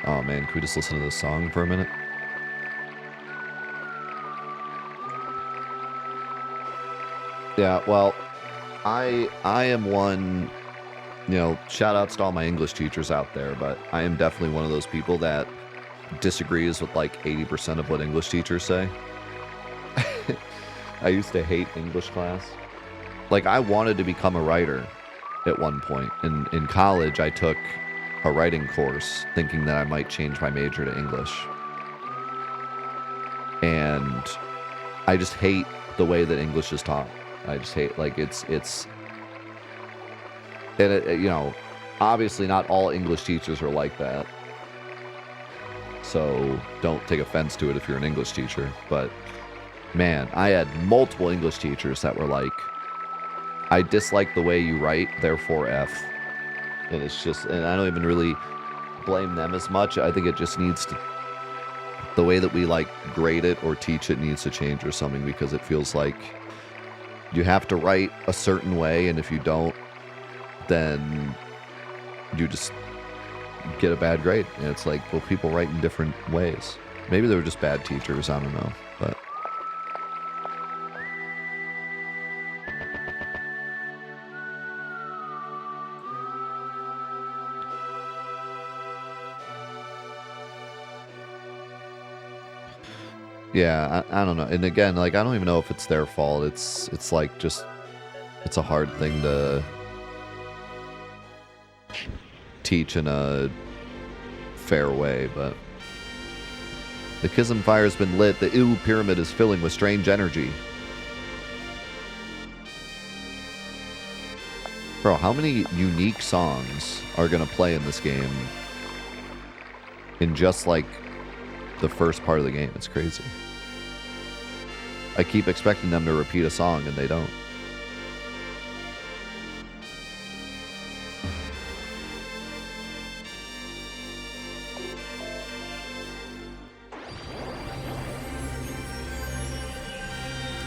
Oh man, can we just listen to this song for a minute? Yeah, well, I am one, shout outs to all my English teachers out there, but I am definitely one of those people that disagrees with like 80% of what English teachers say. I used to hate English class. Like, I wanted to become a writer at one point. In college, I took a writing course thinking that I might change my major to English. And I just hate the way that English is taught. I just hate, like, it's, and obviously not all English teachers are like that. So don't take offense to it if you're an English teacher. But man, I had multiple English teachers that were like, I dislike the way you write, therefore F. And it's just, and I don't even really blame them as much. I think it just needs to, the way that we like grade it or teach it needs to change or something, because it feels like you have to write a certain way, and if you don't, then you just get a bad grade. And it's like, well, people write in different ways. Maybe they were just bad teachers, I don't know. But yeah, I don't know. And again, like, I don't even know if it's their fault. It's like, just, it's a hard thing to teach in a fair way. But the Kism fire's been lit. The Ew pyramid is filling with strange energy. Bro, how many unique songs are gonna play in this game in just like the first part of the game? It's crazy. I keep expecting them to repeat a song and they don't.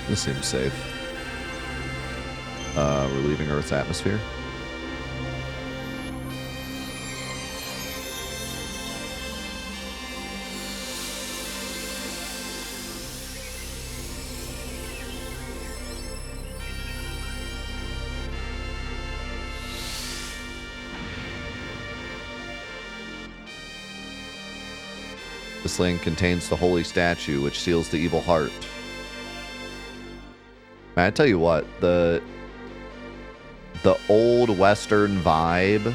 This seems safe. We're leaving Earth's atmosphere. This land contains the holy statue, which seals the evil heart. Man, I tell you what, the old Western vibe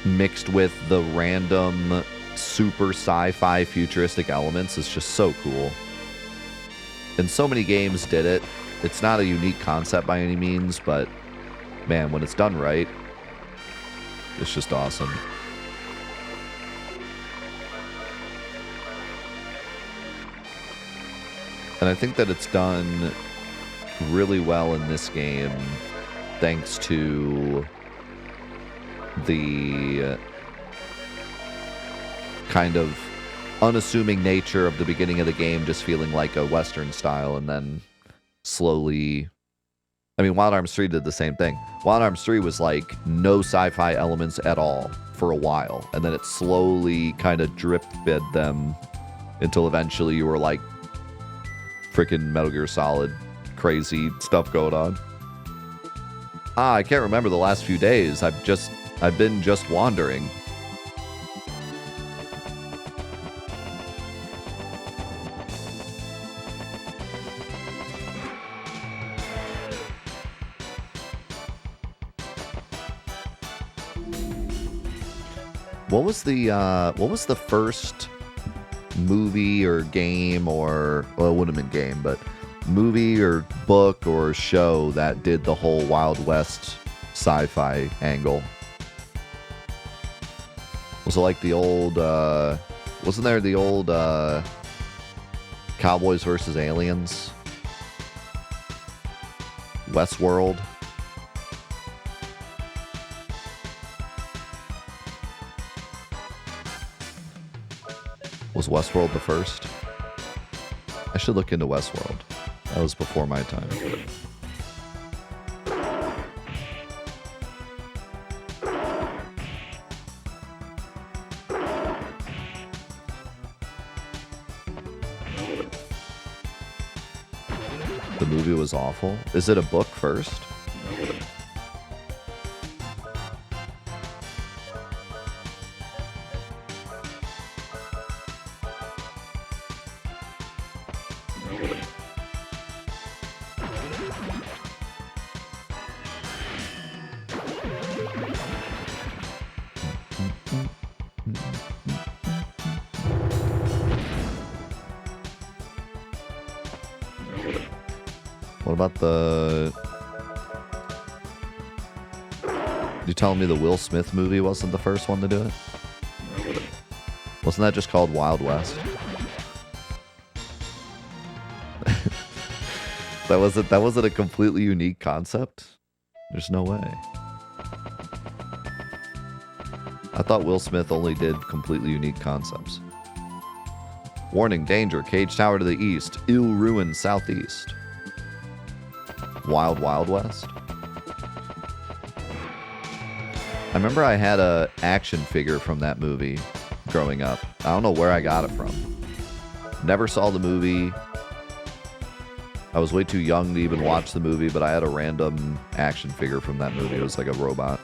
mixed with the random super sci-fi futuristic elements is just so cool. And so many games did it. It's not a unique concept by any means, but man, when it's done right, it's just awesome. And I think that it's done really well in this game, thanks to the kind of unassuming nature of the beginning of the game, just feeling like a Western style, and then slowly... I mean, Wild Arms 3 did the same thing. Wild Arms 3 was like no sci-fi elements at all for a while, and then it slowly kind of drip-fed them until eventually you were like freaking Metal Gear Solid crazy stuff going on. I can't remember the last few days. I've been just wandering. What was the first movie or game, or, well, it wouldn't have been game, but movie or book or show that did the whole Wild West sci-fi angle? Was it like the old, wasn't there the old Cowboys versus Aliens? Westworld? Was Westworld the first? I should look into Westworld. That was before my time. The movie was awful. Is it a book first? What about the... You telling me the Will Smith movie wasn't the first one to do it? Wasn't that just called Wild West? That wasn't a completely unique concept? There's no way. I thought Will Smith only did completely unique concepts. Warning, danger, Cage Tower to the east, ill ruin southeast. Wild Wild West. I remember I had a action figure from that movie growing up. I don't know where I got it from. Never saw the movie. I was way too young to even watch the movie, but I had a random action figure from that movie. It was like a robot.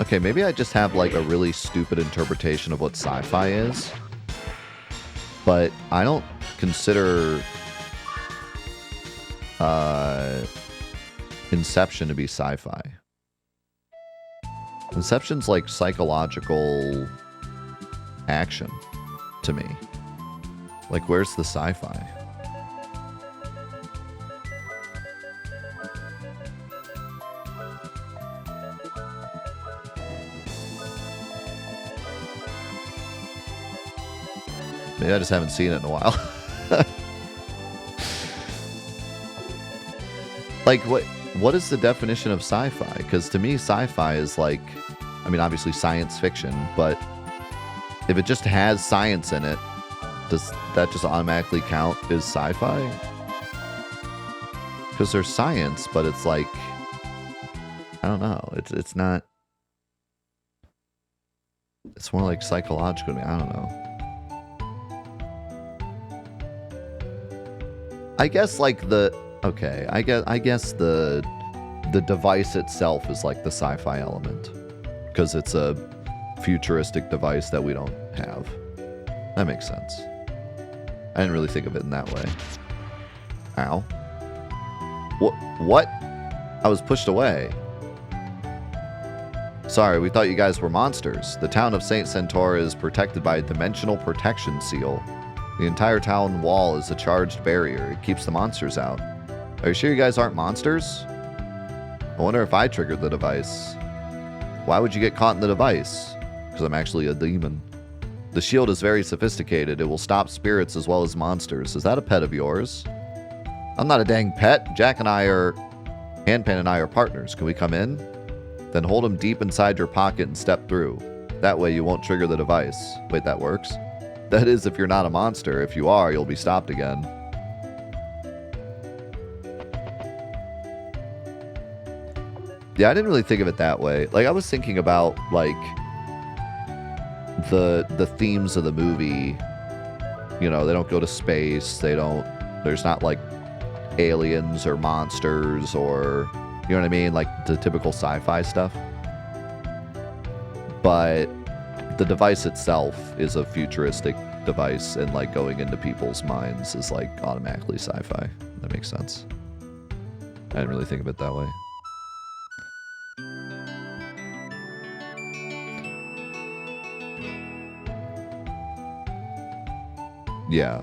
Okay, maybe I just have like a really stupid interpretation of what sci-fi is. But I don't consider Inception to be sci-fi. Inception's like psychological action to me. Like, where's the sci-fi? Maybe I just haven't seen it in a while. Like, what is the definition of sci-fi? Because to me, sci-fi is like, I mean, obviously science fiction, but if it just has science in it, does that just automatically count as sci-fi? Because there's science, but it's like, I don't know. It's not. It's more like psychological to me. I don't know. I guess like I guess the device itself is like the sci-fi element, because it's a futuristic device that we don't have. That makes sense. I didn't really think of it in that way. Ow. What? I was pushed away. Sorry, we thought you guys were monsters. The town of St. Centaur is protected by a dimensional protection seal. The entire town wall is a charged barrier. It keeps the monsters out. Are you sure you guys aren't monsters? I wonder if I triggered the device. Why would you get caught in the device? Because I'm actually a demon. The shield is very sophisticated. It will stop spirits as well as monsters. Is that a pet of yours? I'm not a dang pet. Handpan and I are partners. Can we come in? Then hold him deep inside your pocket and step through. That way you won't trigger the device. Wait, that works? That is if you're not a monster. If you are, you'll be stopped again. Yeah, I didn't really think of it that way. Like, I was thinking about, like, the themes of the movie. You know, they don't go to space. There's not, like, aliens or monsters or, you know what I mean? Like, the typical sci-fi stuff. But the device itself is a futuristic device, and like going into people's minds is like automatically sci-fi. That makes sense. I didn't really think of it that way. Yeah.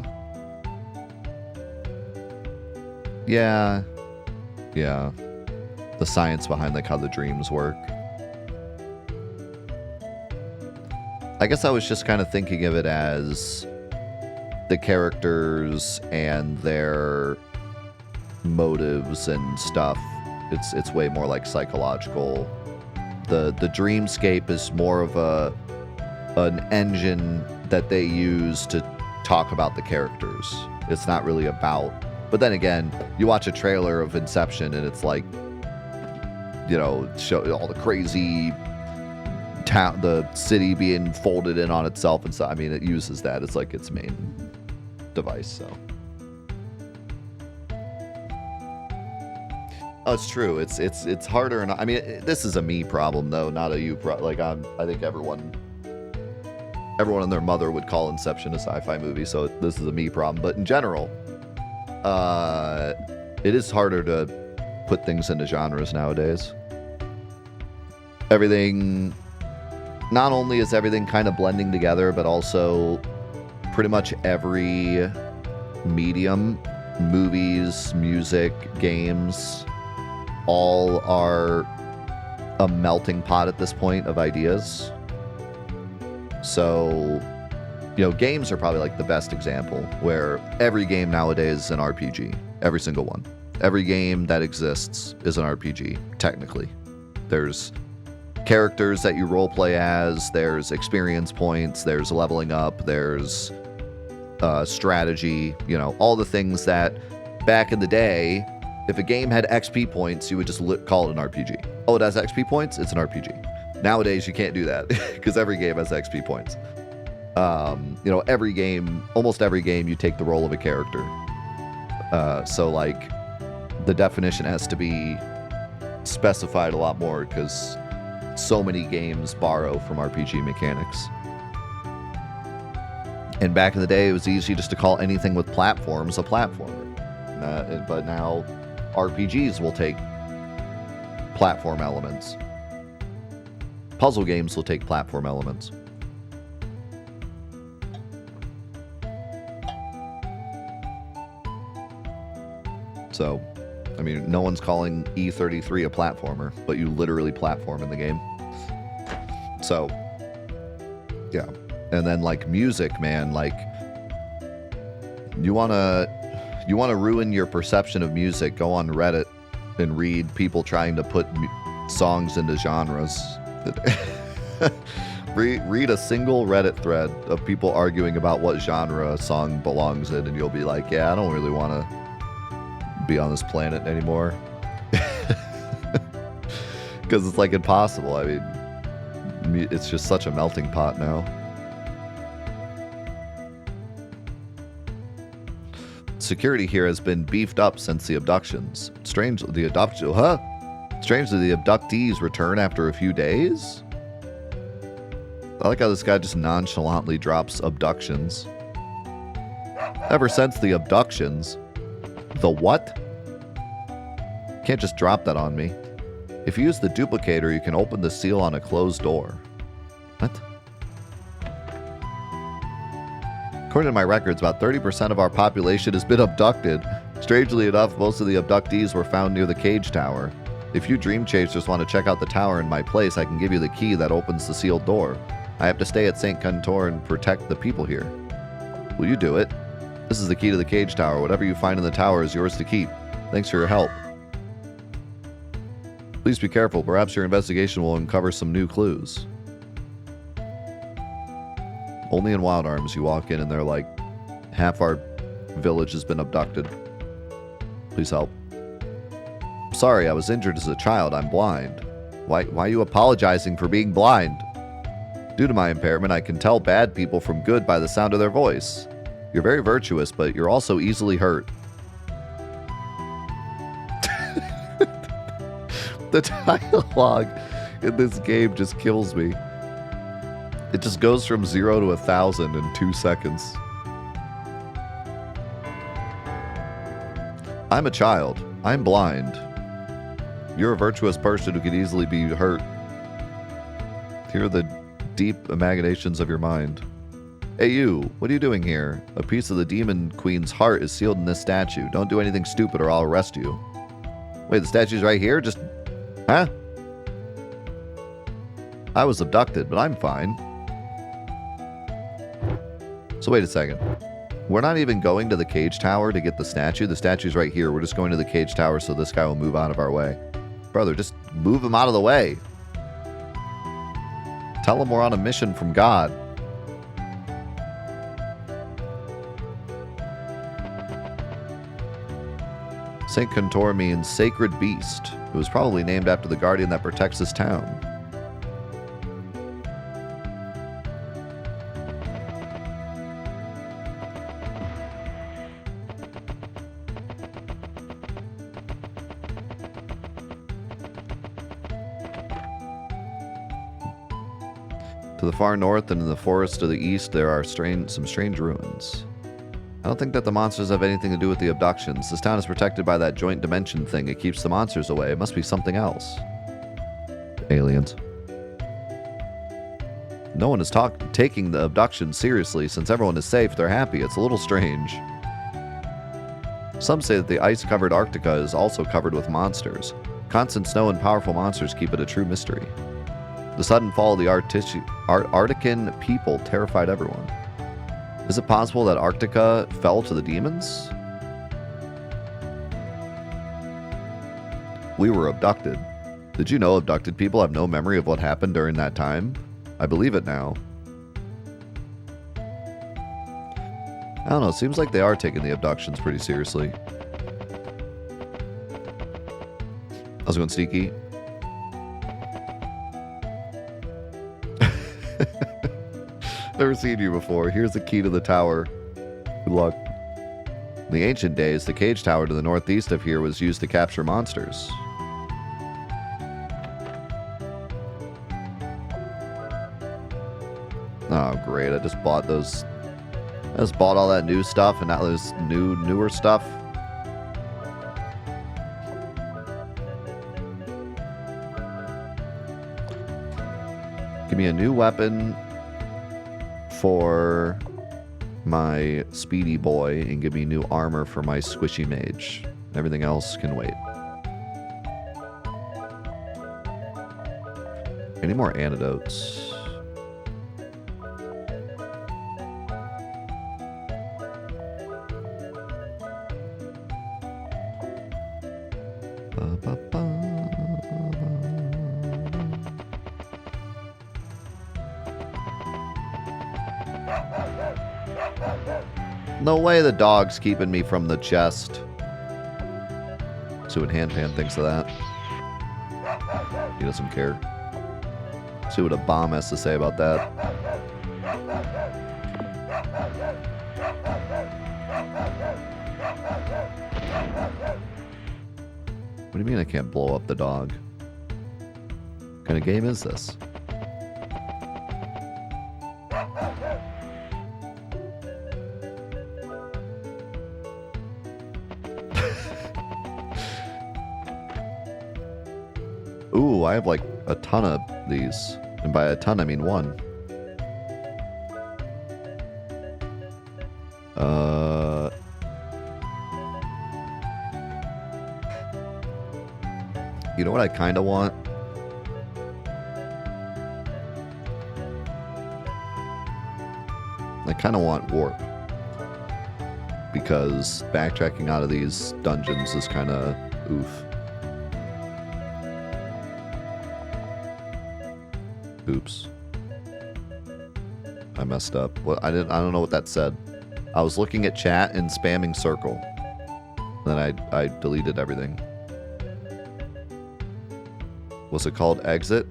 Yeah. The science behind like how the dreams work. I guess I was just kind of thinking of it as the characters and their motives and stuff. It's way more like psychological. The dreamscape is more of a an engine that they use to talk about the characters. It's not really about. But then again, you watch a trailer of Inception and it's like, you know, show all the crazy town, the city being folded in on itself and stuff. I mean, it uses that as like its main device. So, oh, it's true. It's harder. And I mean, this is a me problem though, not a you problem. Like I think everyone and their mother would call Inception a sci-fi movie. So this is a me problem. But in general, it is harder to put things into genres nowadays. Everything, not only is everything kind of blending together, but also pretty much every medium, movies, music, games, all are a melting pot at this point of ideas. So, you know, games are probably like the best example, where every game nowadays is an RPG. Every single one. Every game that exists is an RPG, technically. There's characters that you roleplay as, there's experience points, there's leveling up, there's strategy, you know, all the things that back in the day, if a game had XP points, you would just call it an RPG. Oh, it has XP points? It's an RPG. Nowadays, you can't do that because every game has XP points. You know, every game, almost every game, you take the role of a character. So, like, the definition has to be specified a lot more because so many games borrow from RPG mechanics. And back in the day, it was easy just to call anything with platforms a platformer. But now, RPGs will take platform elements. Puzzle games will take platform elements. So, I mean, no one's calling E33 a platformer, but you literally platform in the game. So, yeah. And then, like, music, man, like, you wanna ruin your perception of music, go on Reddit and read people trying to put songs into genres. Read a single Reddit thread of people arguing about what genre a song belongs in, and you'll be like, yeah, I don't really want to be on this planet anymore. Because it's like impossible. I mean, it's just such a melting pot now. Security here has been beefed up since the abductions. Strangely, the abductees return after a few days? I like how this guy just nonchalantly drops abductions. Ever since the abductions. The what? Can't just drop that on me. If you use the duplicator, you can open the seal on a closed door. What? According to my records, about 30% of our population has been abducted. Strangely enough, most of the abductees were found near the cage tower. If you dream chasers want to check out the tower in my place, I can give you the key that opens the sealed door. I have to stay at St. Cantor and protect the people here. Will you do it? This is the key to the cage tower. Whatever you find in the tower is yours to keep. Thanks for your help. Please be careful. Perhaps your investigation will uncover some new clues. Only in Wild Arms you walk in and they're like, half our village has been abducted. Please help. Sorry, I was injured as a child. I'm blind. Why are you apologizing for being blind? Due to my impairment, I can tell bad people from good by the sound of their voice. You're very virtuous, but you're also easily hurt. The dialogue in this game just kills me. It just goes from 0 to 1,000 in 2 seconds. I'm a child. I'm blind. You're a virtuous person who could easily be hurt. Here are the deep imaginations of your mind. Hey you, what are you doing here? A piece of the Demon Queen's heart is sealed in this statue. Don't do anything stupid or I'll arrest you. Wait, the statue's right here? Just... Huh? I was abducted, but I'm fine. So wait a second. We're not even going to the cage tower to get the statue. The statue's right here. We're just going to the cage tower so this guy will move out of our way. Brother, just move him out of the way. Tell him we're on a mission from God. St. Contor means sacred beast. It was probably named after the guardian that protects his town. To the far north and in the forest to the east, there are some strange ruins. I don't think that the monsters have anything to do with the abductions. This town is protected by that joint dimension thing. It keeps the monsters away. It must be something else. Aliens. No one is taking the abduction seriously. Since everyone is safe, they're happy. It's a little strange. Some say that the ice-covered Arctica is also covered with monsters. Constant snow and powerful monsters keep it a true mystery. The sudden fall of the Arctican people terrified everyone. Is it possible that Arctica fell to the demons? We were abducted. Did you know abducted people have no memory of what happened during that time? I believe it now. I don't know, it seems like they are taking the abductions pretty seriously. How's it going, Sneaky? Never seen you before. Here's the key to the tower. Good luck. In the ancient days, the cage tower to the northeast of here was used to capture monsters. Oh, great. I just bought those. I just bought all that new stuff, and now there's newer stuff. Give me a new weapon for my speedy boy, and give me new armor for my squishy mage. Everything else can wait. Any more antidotes? No way the dog's keeping me from the chest. See what Handpan thinks of that. He doesn't care. See what a bomb has to say about that. What do you mean I can't blow up the dog? What kind of game is this? Ooh, I have like a ton of these. And by a ton, I mean one. You know what I kind of want? I kind of want warp. Because backtracking out of these dungeons is kind of oof. Oops. I messed up. What I don't know what that said. I was looking at chat and spamming circle. Then I deleted everything. Was it called exit?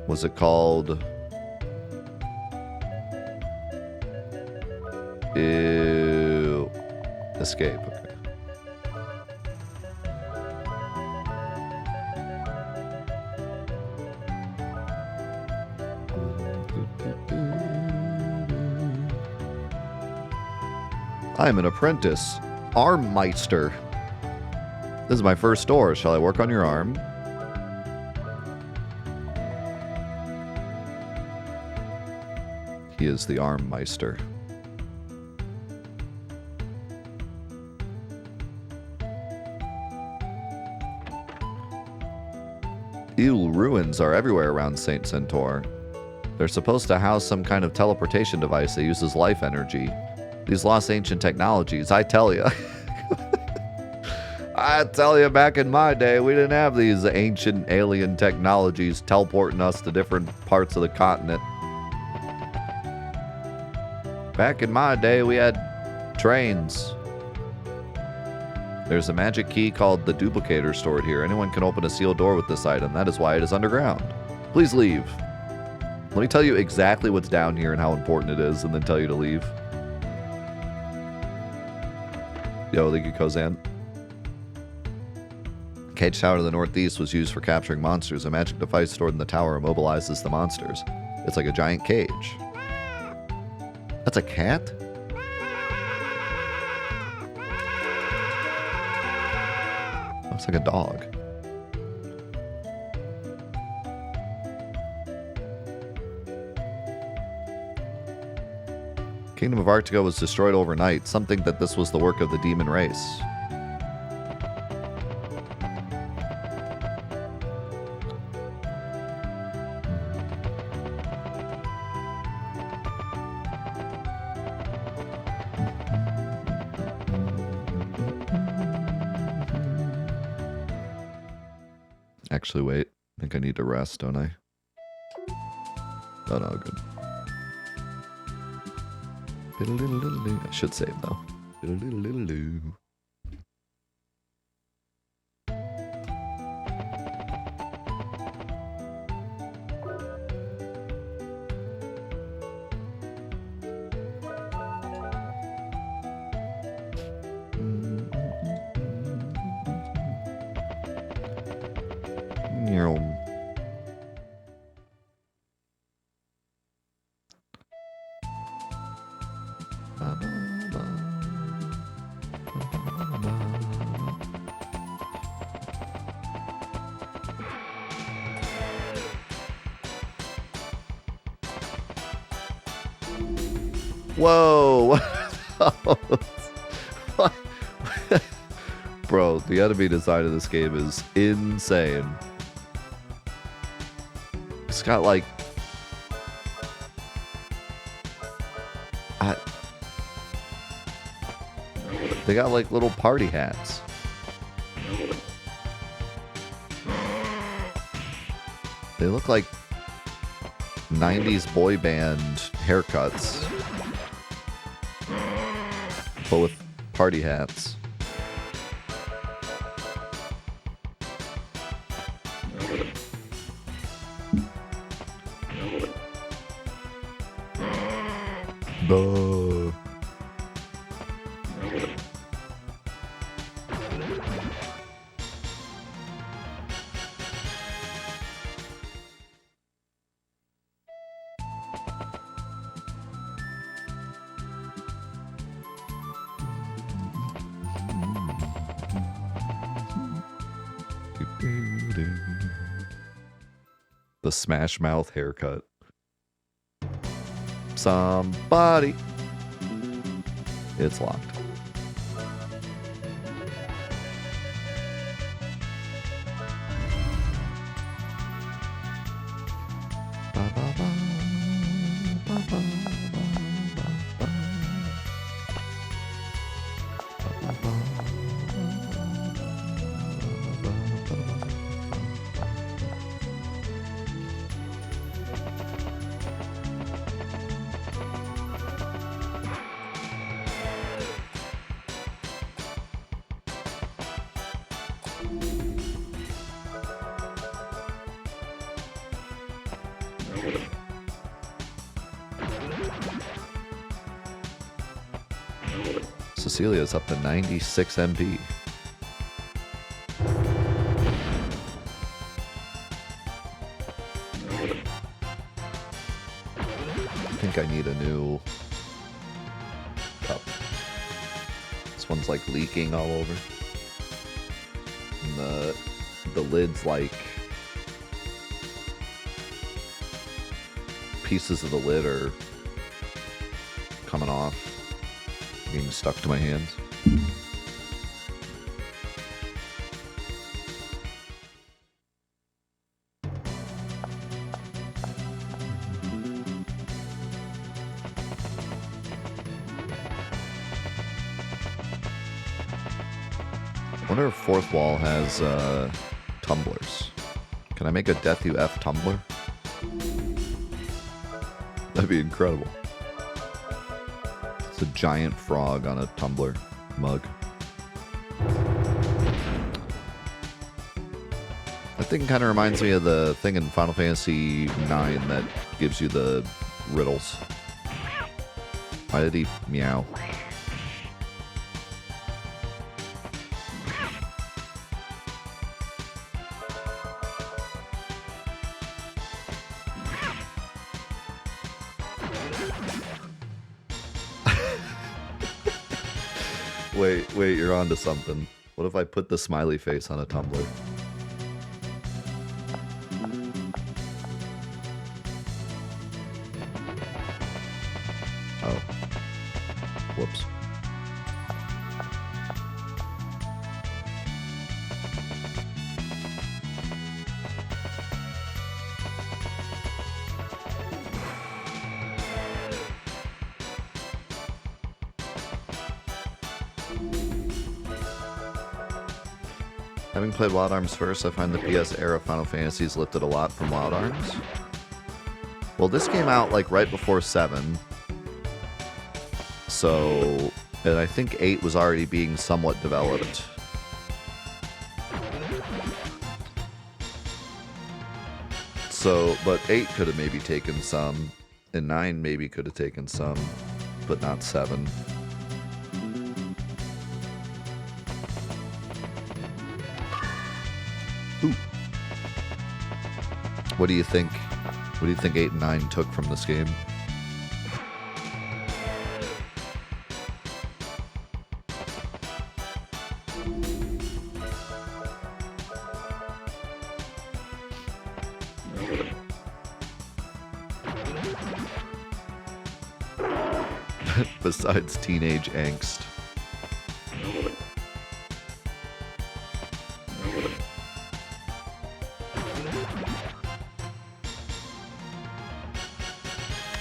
Was it called ew, escape? Okay. I'm an apprentice. Armmeister. This is my first store. Shall I work on your arm? He is the Armmeister. Ew, ruins are everywhere around St. Centaur. They're supposed to house some kind of teleportation device that uses life energy. These lost ancient technologies, I tell you. I tell you, back in my day, we didn't have these ancient alien technologies teleporting us to different parts of the continent. Back in my day, we had trains. There's a magic key called the duplicator stored here. Anyone can open a sealed door with this item. That is why it is underground. Please leave. Let me tell you exactly what's down here and how important it is, and then tell you to leave. Yo, thank you, Kozan. Cage tower to the northeast was used for capturing monsters. A magic device stored in the tower immobilizes the monsters. It's like a giant cage. That's a cat? Looks like a dog. Kingdom of Arctica was destroyed overnight. Some think that this was the work of the demon race. Actually, wait. I think I need to rest, don't I? Oh, no, good. I should save, though. Whoa! Bro, the enemy design of this game is insane. It's got like... They got like little party hats. They look like 90s boy band haircuts, but with party hats. Duh. The Smash Mouth haircut. Somebody. It's locked. Cecilia's up to 96 MP. I think I need a new cup. This one's like leaking all over. And the lid's like pieces of the lid are coming off. Being stuck to my hands. I wonder if Fourth Wall has tumblers. Can I make a Death UF tumbler? That'd be incredible. It's a giant frog on a tumbler mug. That thing kind of reminds me of the thing in Final Fantasy IX that gives you the riddles. Why did he meow? Wait, you're onto something. What if I put the smiley face on a tumbler? Oh. Whoops. Having played Wild Arms first, I find the PS era Final Fantasies lifted a lot from Wild Arms. Well, this came out like right before 7. So, and I think 8 was already being somewhat developed. So, but 8 could have maybe taken some, and 9 maybe could have taken some, but not 7. Ooh. What do you think? What do you think 8 and 9 took from this game? Besides teenage angst.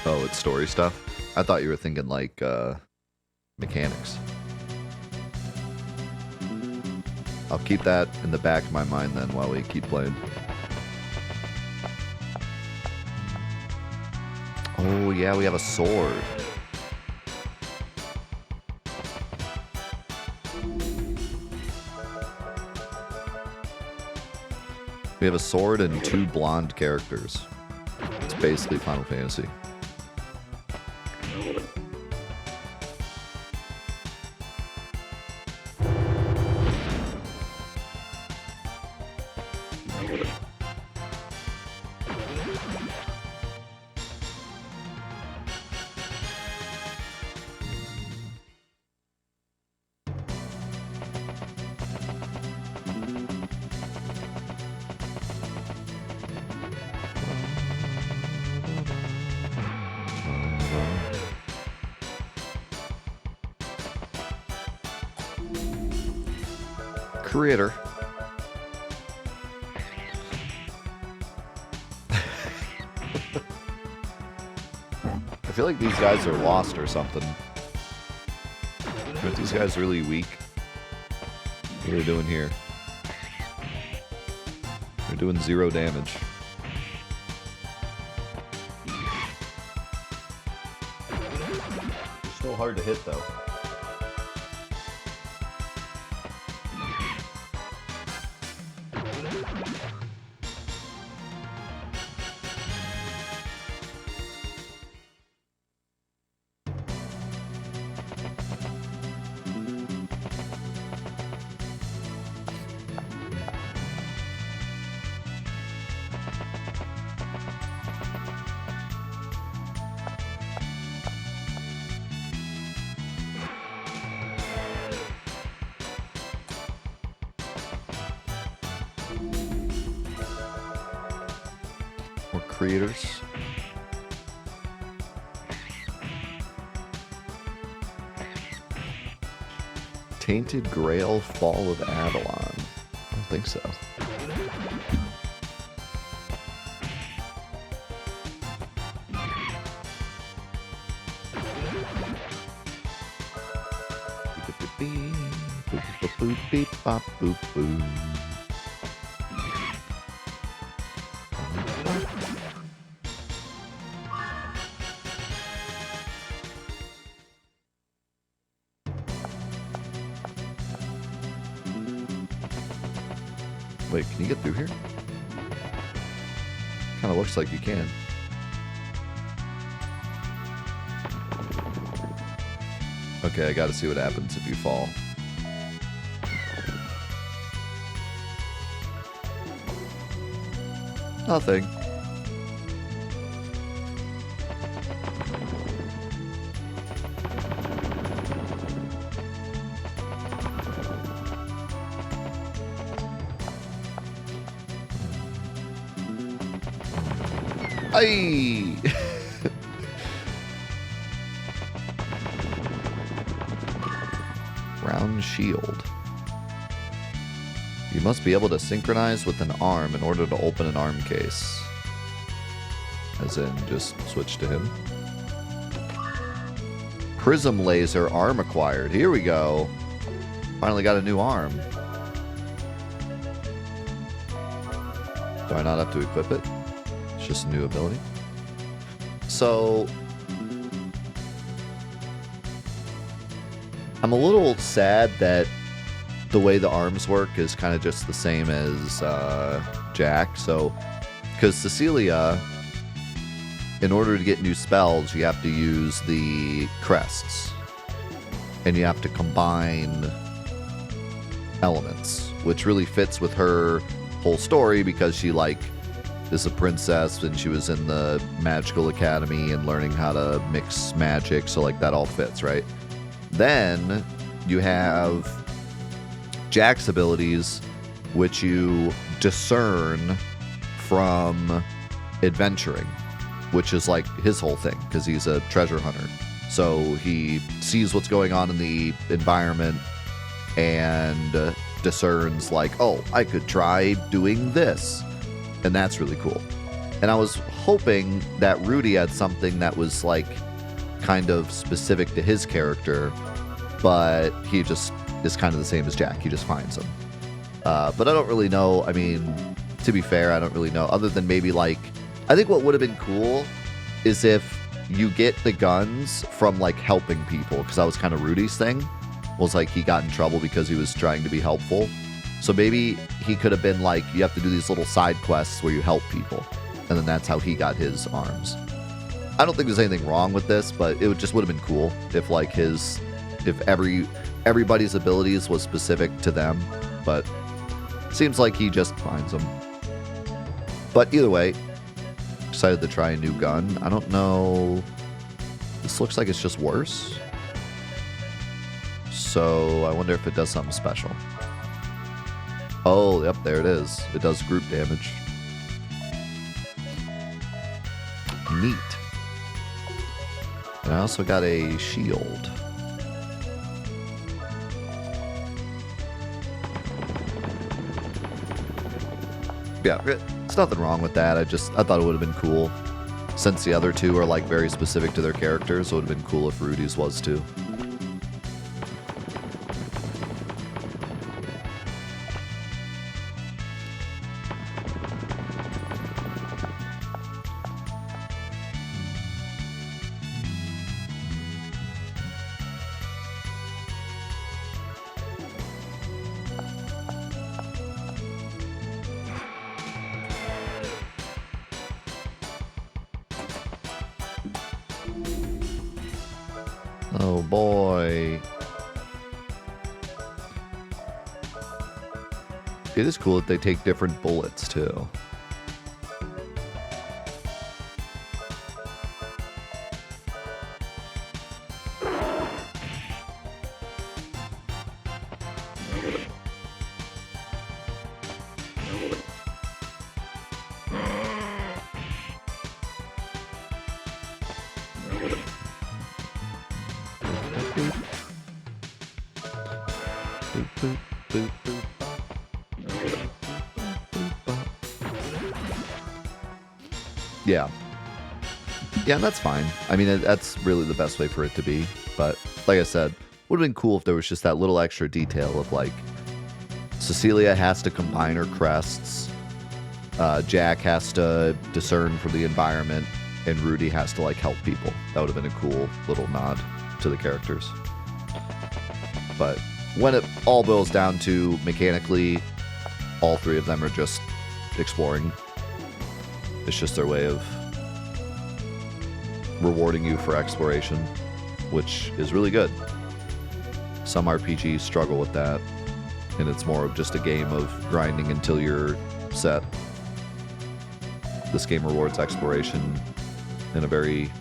Oh, it's story stuff? I thought you were thinking like mechanics. I'll keep that in the back of my mind then while we keep playing. Oh yeah, we have a sword. We have a sword and 2 blonde characters. It's basically Final Fantasy. Creator. I feel like these guys are lost or something. Aren't these guys really weak? What are they doing here? They're doing 0 damage. They're still hard to hit though. Creators. Tainted Grail Fall of Avalon. I don't think so. Wait, can you get through here? Kind of looks like you can. Okay, I gotta see what happens if you fall. Nothing. Aye! Round shield. You must be able to synchronize with an arm in order to open an arm case. As in, just switch to him. Prism laser arm acquired. Here we go. Finally got a new arm. Do I not have to equip it? It's just a new ability. So I'm a little sad that the way the arms work is kind of just the same as Jack. So, because Cecilia, in order to get new spells, you have to use the crests. And you have to combine elements, which really fits with her whole story because she, like, is a princess and she was in the magical academy and learning how to mix magic. So, like, that all fits, right? Then you have Jack's abilities, which you discern from adventuring, which is like his whole thing because he's a treasure hunter. So he sees what's going on in the environment and discerns like, oh, I could try doing this. And that's really cool. And I was hoping that Rudy had something that was like kind of specific to his character, but he just is kind of the same as Jack. He just finds them. But I don't really know. I mean, to be fair, I don't really know. Other than maybe like, I think what would have been cool is if you get the guns from like helping people, because that was kind of Rudy's thing. Was like he got in trouble because he was trying to be helpful. So maybe he could have been like, you have to do these little side quests where you help people, and then that's how he got his arms. I don't think there's anything wrong with this, but it just would have been cool if like if everybody's abilities was specific to them, but seems like he just finds them. But either way, excited to try a new gun. I don't know. This looks like it's just worse. So I wonder if it does something special. Oh, yep, there it is. It does group damage. Neat. And I also got a shield. Yeah, it's nothing wrong with that. I thought it would have been cool. Since the other two are like very specific to their characters, it would have been cool if Rudy's was too. Oh boy. It is cool that they take different bullets too. Yeah. Yeah, and that's fine. I mean, that's really the best way for it to be. But like I said, would have been cool if there was just that little extra detail of like, Cecilia has to combine her crests, Jack has to discern from the environment, and Rudy has to like help people. That would have been a cool little nod to the characters. But when it all boils down to mechanically, all three of them are just exploring. It's just their way of rewarding you for exploration, which is really good. Some RPGs struggle with that, and it's more of just a game of grinding until you're set. This game rewards exploration in a very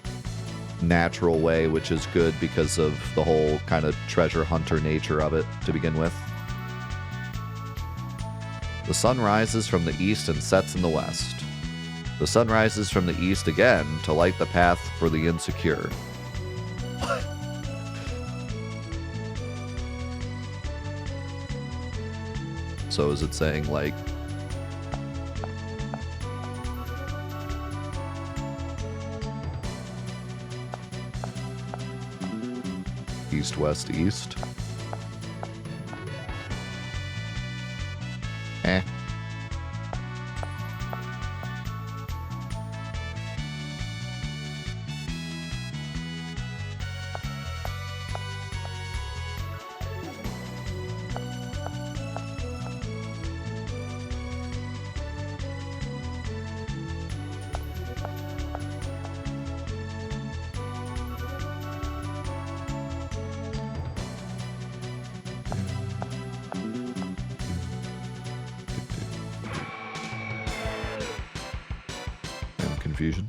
natural way, which is good because of the whole kind of treasure hunter nature of it to begin with. The sun rises from the east and sets in the west. The sun rises from the east again to light the path for the insecure. So is it saying, like, east, west, east? Eh. Confusion.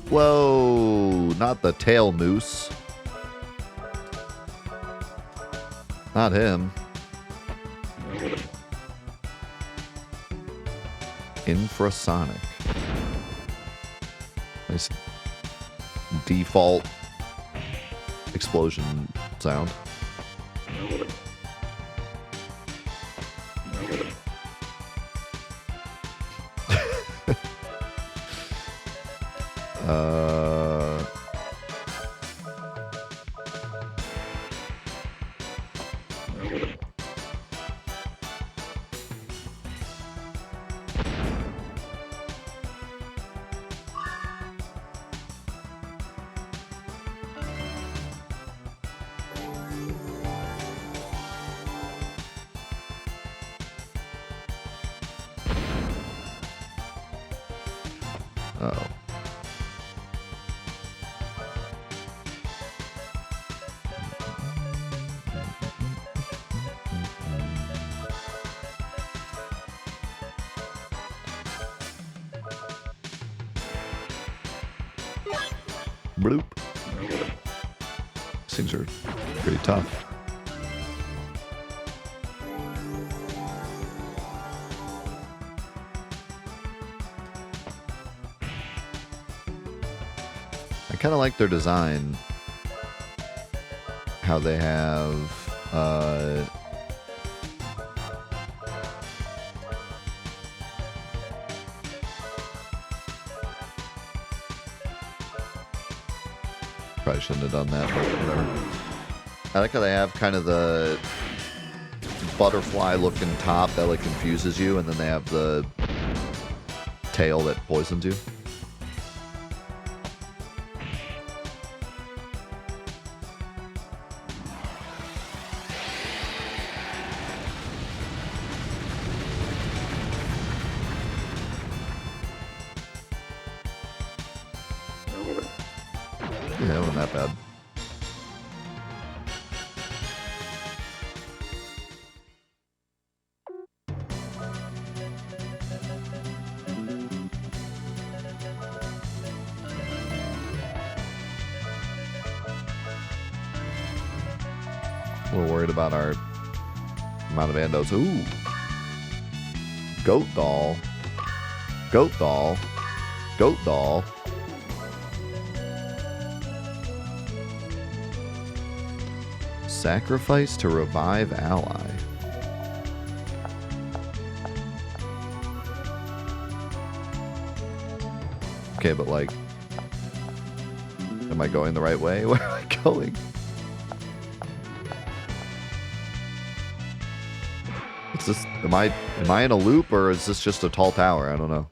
Whoa, not the tail moose. Not him. Infrasonic. Nice default explosion sound. Uh-oh. Bloop. These things are pretty tough. I kind of like their design. How they have probably shouldn't have done that, but whatever. I like how they have kind of the butterfly looking top that like confuses you, and then they have the tail that poisons you. Yeah, it wasn't that bad. We're worried about our amount of Andos. Ooh. Goat doll. Goat doll. Goat doll. Sacrifice to revive ally. Okay, but like, am I going the right way? Where am I going? Is this, am I in a loop, or is this just a tall tower? I don't know.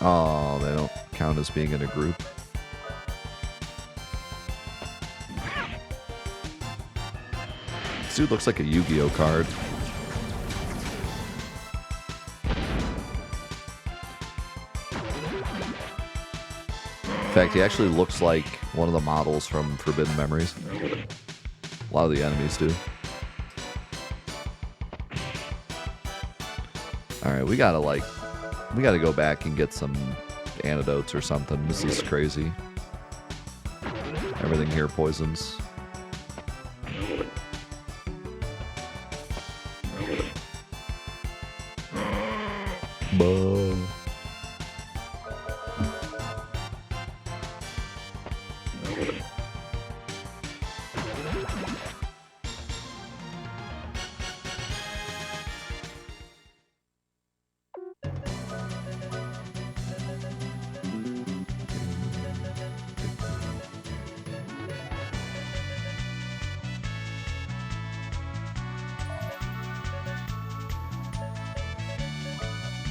Oh, they don't count as being in a group. This dude looks like a Yu-Gi-Oh card. In fact, he actually looks like one of the models from Forbidden Memories. A lot of the enemies do. Alright, we gotta go back and get some antidotes or something. This is crazy. Everything here poisons. Buh.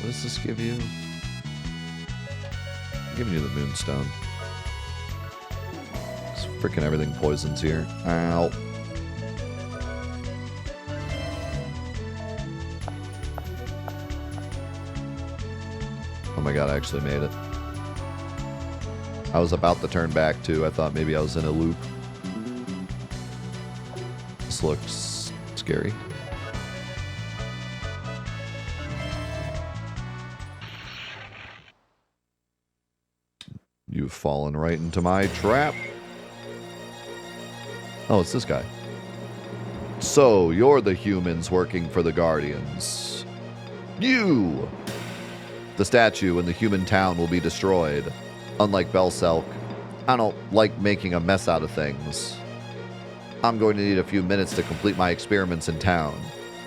What does this give you? I'm giving you the Moonstone. It's freaking everything poisons here. Ow. Oh my god, I actually made it. I was about to turn back too. I thought maybe I was in a loop. This looks scary. You've fallen right into my trap. Oh, it's this guy. So, you're the humans working for the Guardians. You! The statue in the human town will be destroyed. Unlike Belselk, I don't like making a mess out of things. I'm going to need a few minutes to complete my experiments in town.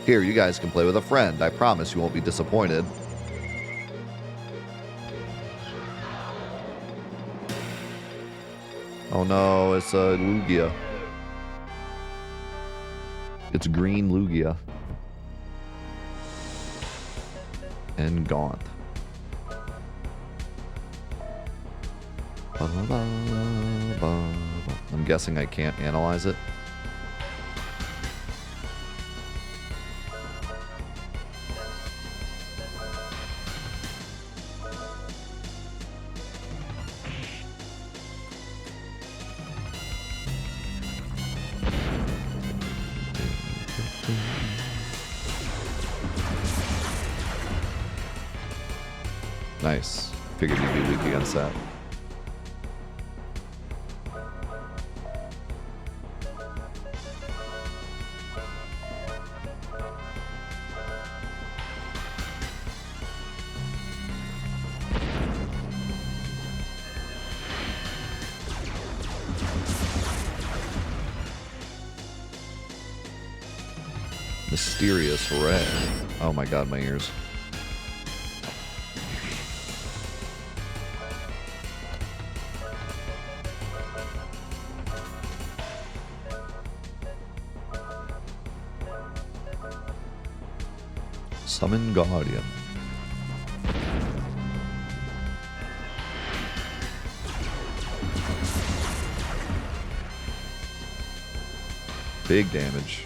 Here, you guys can play with a friend. I promise you won't be disappointed. Oh no, it's a Lugia. It's green Lugia. And gaunt. I'm guessing I can't analyze it. Nice. Figured you'd be weak against that. Mysterious red. Oh my god, my ears. Summon Guardian. Big damage.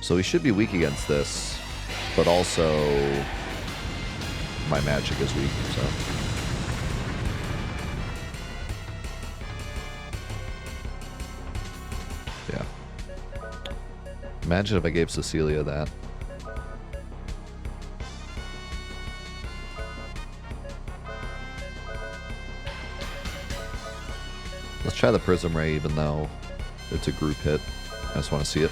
So he should be weak against this, but also my magic is weak, so. Yeah. Imagine if I gave Cecilia that. Let's try the Prism Ray even though it's a group hit. I just want to see it.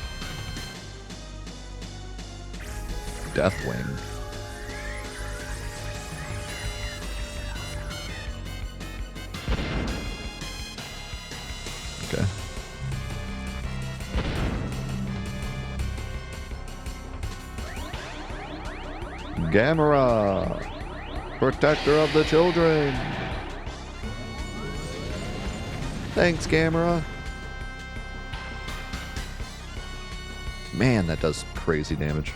Deathwing. Okay. Gamera, protector of the children. Thanks, Gamera. Man, that does crazy damage.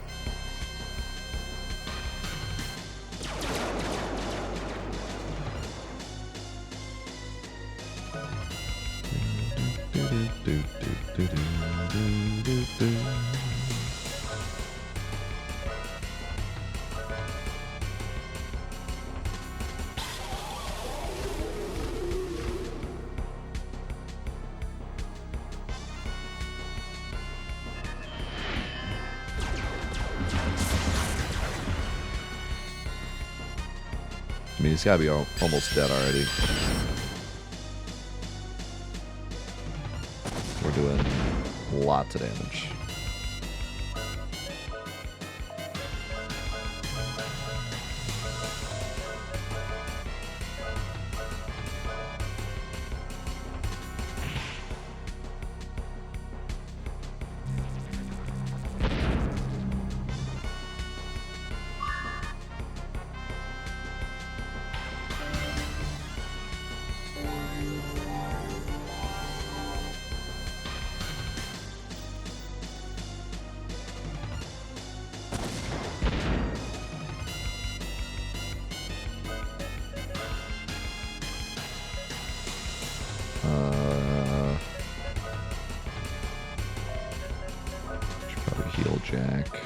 I mean, he's gotta be almost dead already. We're doing lots of damage. Should probably heal Jack.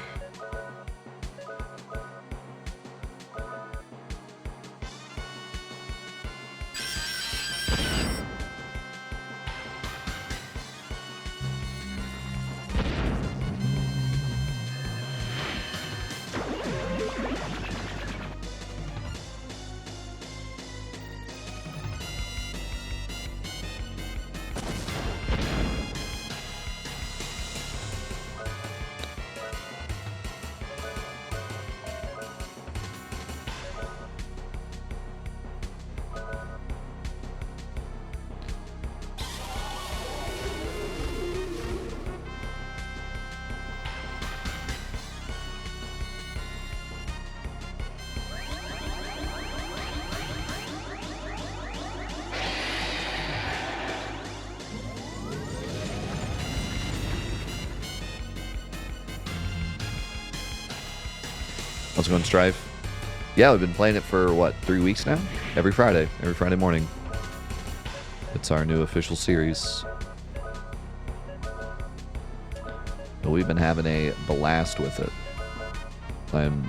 How's it going, Strive? Yeah, we've been playing it for, what, 3 weeks now? Every Friday morning. It's our new official series. But we've been having a blast with it. I'm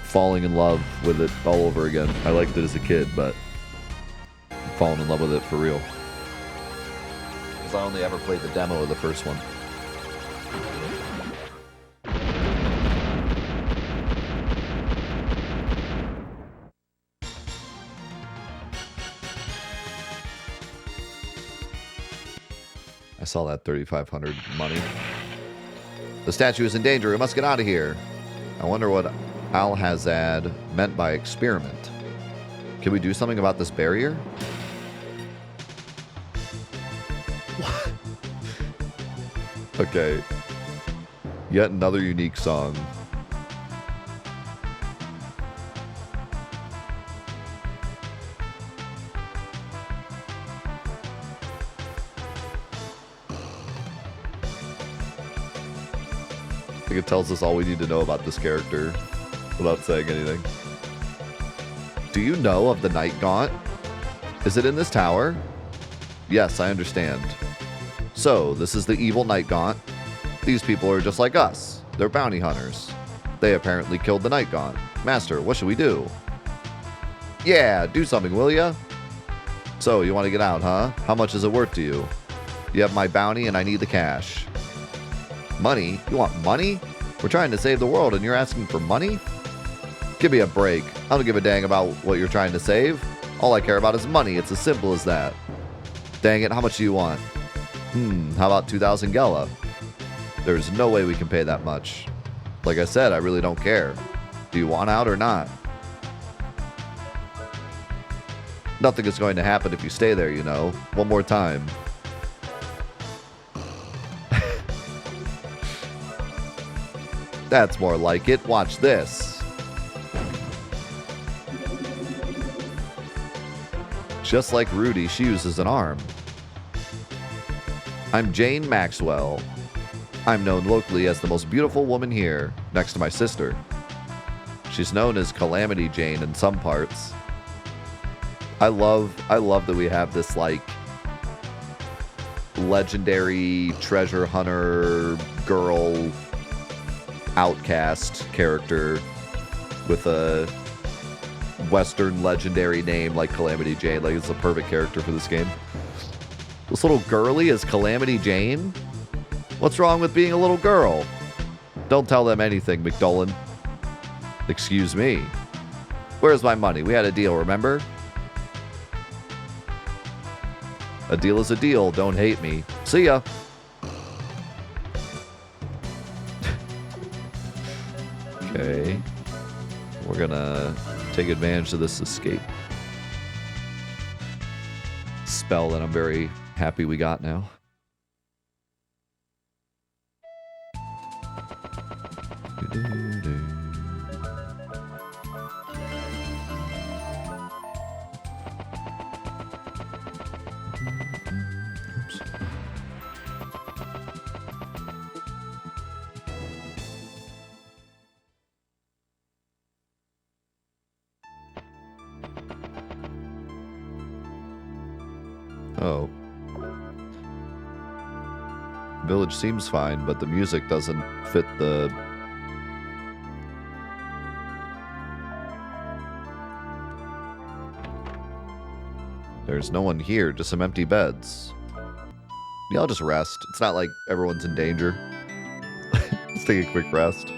falling in love with it all over again. I liked it as a kid, but I'm falling in love with it for real. Because I only ever played the demo of the first one. I saw that 3,500 money. The statue is in danger. We must get out of here. I wonder what Alhazad meant by experiment. Can we do something about this barrier? What? Okay. Yet another unique song. I think it tells us all we need to know about this character without saying anything. Do you know of the Night Gaunt? Is it in this tower? Yes, I understand. So, this is the evil Night Gaunt. These people are just like us. They're bounty hunters. They apparently killed the Night Gaunt. Master, what should we do? Yeah, do something, will ya? So, you want to get out, huh? How much is it worth to you? You have my bounty and I need the cash. Money? You want money? We're trying to save the world and you're asking for money? Give me a break. I don't give a dang about what you're trying to save. All I care about is money. It's as simple as that. Dang it, how much do you want? How about 2,000 Gela? There's no way we can pay that much. Like I said, I really don't care. Do you want out or not? Nothing is going to happen if you stay there, you know. One more time. That's more like it. Watch this. Just like Rudy, she uses an arm. I'm Jane Maxwell. I'm known locally as the most beautiful woman here, next to my sister. She's known as Calamity Jane in some parts. I love that we have this, like, legendary treasure hunter girl outcast character with a Western legendary name like Calamity Jane. Like, it's the perfect character for this game. This little girly is Calamity Jane? What's wrong with being a little girl? Don't tell them anything, McDullen. Excuse me. Where's my money? We had a deal, remember? A deal is a deal. Don't hate me. See ya. Okay. We're gonna take advantage of this escape spell that I'm very happy we got now. Oh. Village seems fine, but the music doesn't fit the... There's no one here, just some empty beds. Yeah, I'll just rest. It's not like everyone's in danger. Let's take a quick rest.